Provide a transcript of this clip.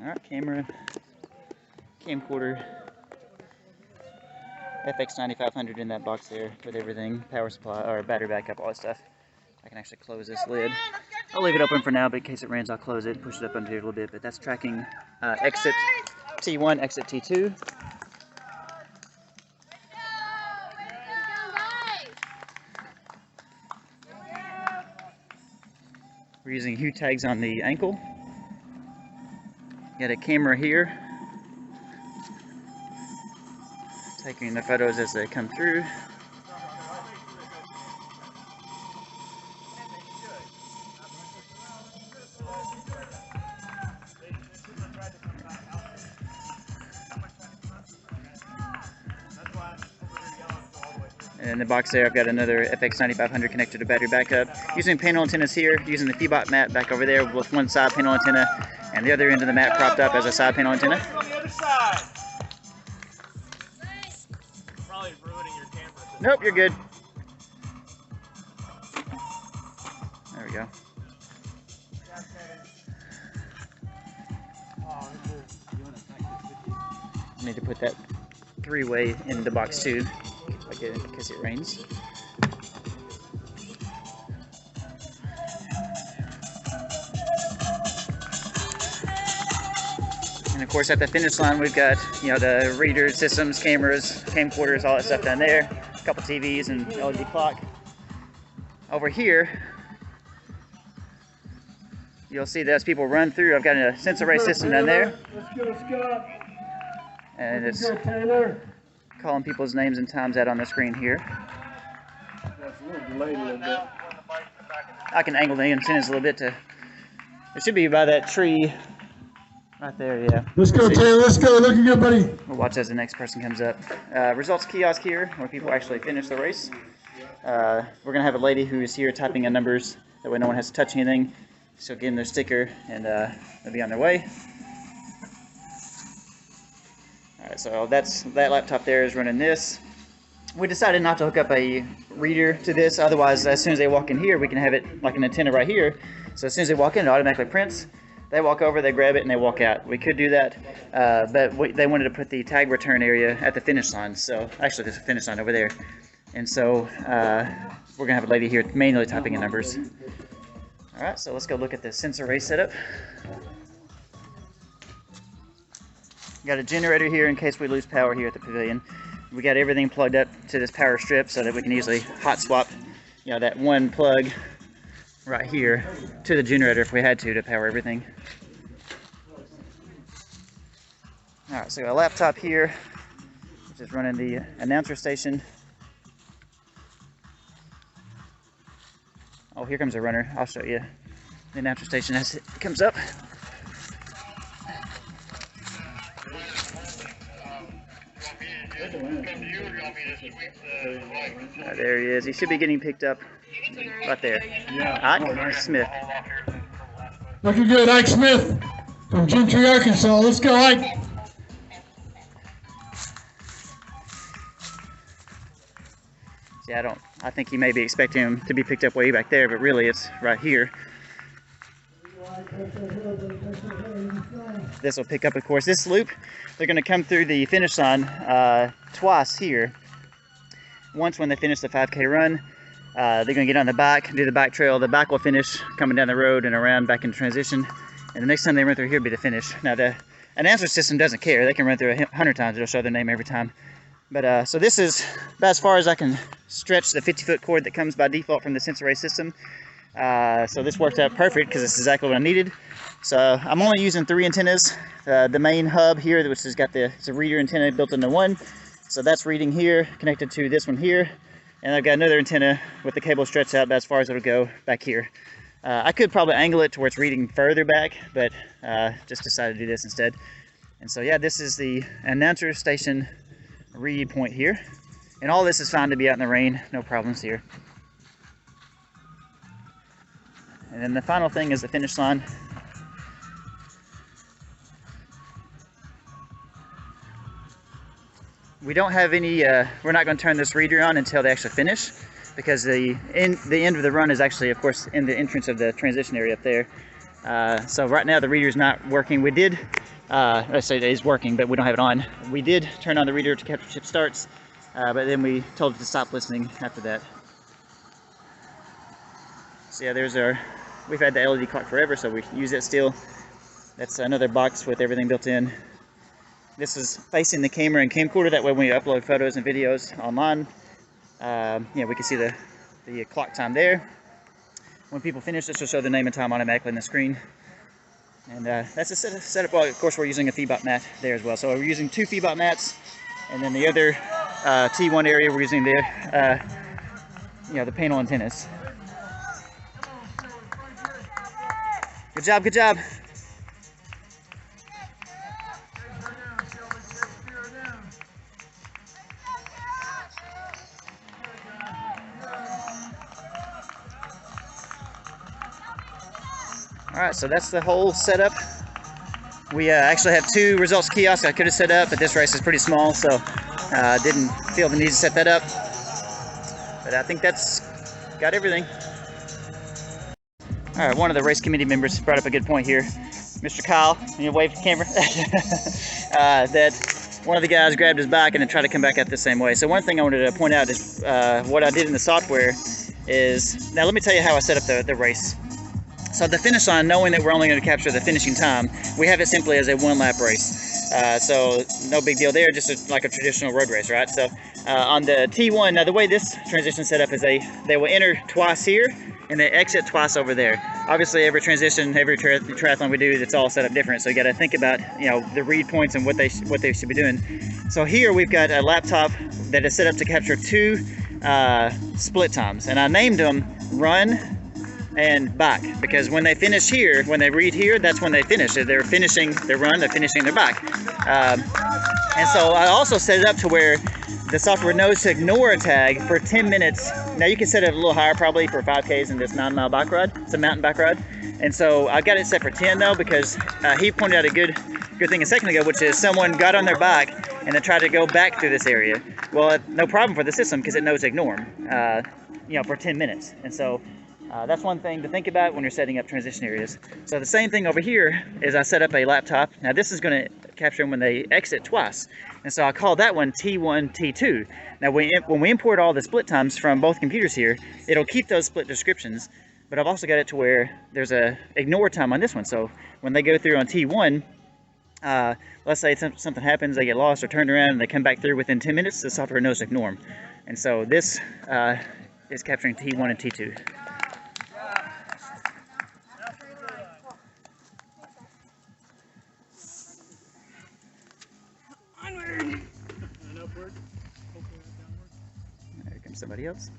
Alright, camera, camcorder, FX 9500 in that box there with everything, power supply, or battery backup, all that stuff. I can actually close this lid. I'll leave it open for now, but in case it rains, I'll close it, push it up under here a little bit. But that's tracking exit T1, exit T2. We're using hue tags on the ankle. Got a camera here, taking the photos as they come through. And in the box there, I've got another FX 9500 connected to battery backup. Using panel antennas here, using the Feebot mat back over there with one side panel antenna and the other end of the mat propped up as a side panel antenna. On the other side. Probably ruining your camera. Nope, you're good. There we go. I need to put that three-way in the box too, because it rains. And of course, at the finish line, we've got, you know, the reader systems, cameras, camcorders, all that stuff down there. A couple TVs and LED clock. Over here, you'll see that as people run through, I've got a sensor array system down there. Let's go, Scott. And it's Let's go, Taylor. calling people's names and times out on the screen here. That's a little delayed a little bit. I can angle the antennas a little bit to. It should be by that tree right there, yeah. Let's go, Taylor. Let's go. Looking good, buddy. We'll watch as the next person comes up. Results kiosk here, where people actually finish the race. We're going to have a lady who is here typing in numbers. That way no one has to touch anything. She'll give them their sticker, and they'll be on their way. Alright, so that laptop there is running this. We decided not to hook up a reader to this, otherwise as soon as they walk in here, we can have it like an antenna right here. So as soon as they walk in, it automatically prints. They walk over, they grab it, and they walk out. We could do that, but they wanted to put the tag return area at the finish line. So actually, there's a finish line over there. And so we're gonna have a lady here manually typing in numbers. Alright, so let's go look at the sensor array setup. Got a generator here in case we lose power here at the pavilion. We got everything plugged up to this power strip so that we can easily hot swap, you know, that one plug right here to the generator if we had to power everything. Alright, so we got a laptop here, which is running the announcer station. Oh, here comes a runner. I'll show you the announcer station as it comes up. There he is. He should be getting picked up right there. Yeah. Ike Smith. Looking good, Ike Smith from Gentry, Arkansas. Let's go, Ike. Yeah, I think he may be expecting him to be picked up way back there, but really it's right here. This will pick up, of course, this loop. They're going to come through the finish line twice here. Once when they finish the 5K run, they're going to get on the bike, do the bike trail. The bike will finish coming down the road and around back in transition. And the next time they run through here will be the finish. Now the announcer system doesn't care. They can run through 100 times. It'll show their name every time. But so this is about as far as I can stretch the 50-foot cord that comes by default from the sensor array system. So this worked out perfect because it's exactly what I needed. So I'm only using 3 antennas. The main hub here, which has got it's a reader antenna built into one. So that's reading here, connected to this one here. And I've got another antenna with the cable stretched out about as far as it'll go back here. I could probably angle it to where it's reading further back, but just decided to do this instead. And so yeah, this is the announcer station read point here. And all this is fine to be out in the rain, no problems here. And then the final thing is the finish line. We don't have any, we're not going to turn this reader on until they actually finish, because the end of the run is actually, of course, in the entrance of the transition area up there. So right now the reader's not working. We did Let's say it is working, but we don't have it on. We did turn on the reader to capture chip starts, but then we told it to stop listening after that. So yeah, there's our, we've had the LED clock forever, so we use it still. That's another box with everything built in. This is facing the camera and camcorder, that way when we upload photos and videos online, yeah, we can see the clock time there. When people finish, this will show the name and time automatically on the screen. And that's a setup. Well, of course, we're using a feedback mat there as well. So we're using 2 feedback mats, and then the other T1 area we're using the the panel antennas. Good job, good job. Alright, so that's the whole setup. We actually have 2 results kiosks I could have set up, but this race is pretty small, so didn't feel the need to set that up. But I think that's got everything. Alright, one of the race committee members brought up a good point here. Mr. Kyle, can you wave to the camera? That one of the guys grabbed his bike and then tried to come back up the same way. So one thing I wanted to point out is what I did in the software is, now let me tell you how I set up the race. So the finish line, knowing that we're only going to capture the finishing time, we have it simply as a 1-lap race. So no big deal there, just like a traditional road race, right? So on the T1, now the way this transition set up is they will enter twice here and they exit twice over there. Obviously every transition, every triathlon we do, it's all set up different. So you got to think about, the read points and what they should be doing. So here we've got a laptop that is set up to capture 2 split times, and I named them run and back, because when they finish here, when they read here, that's when they finish. They're finishing their run, they're finishing their back. And so I also set it up to where the software knows to ignore a tag for 10 minutes. Now you can set it a little higher probably for 5Ks in this 9-mile bike ride. It's a mountain bike ride. And so I got it set for 10 though, because he pointed out a good thing a second ago, which is someone got on their bike and then tried to go back through this area. Well, no problem for the system because it knows to ignore them, for 10 minutes. And so that's one thing to think about when you're setting up transition areas. So the same thing over here is I set up a laptop. Now this is going to capture them when they exit twice. And so I call that one T1, T2. Now when we import all the split times from both computers here, it'll keep those split descriptions, but I've also got it to where there's a ignore time on this one. So when they go through on T1, let's say something happens, they get lost or turned around and they come back through within 10 minutes, the software knows to ignore them. And so this is capturing T1 and T2. There comes somebody else.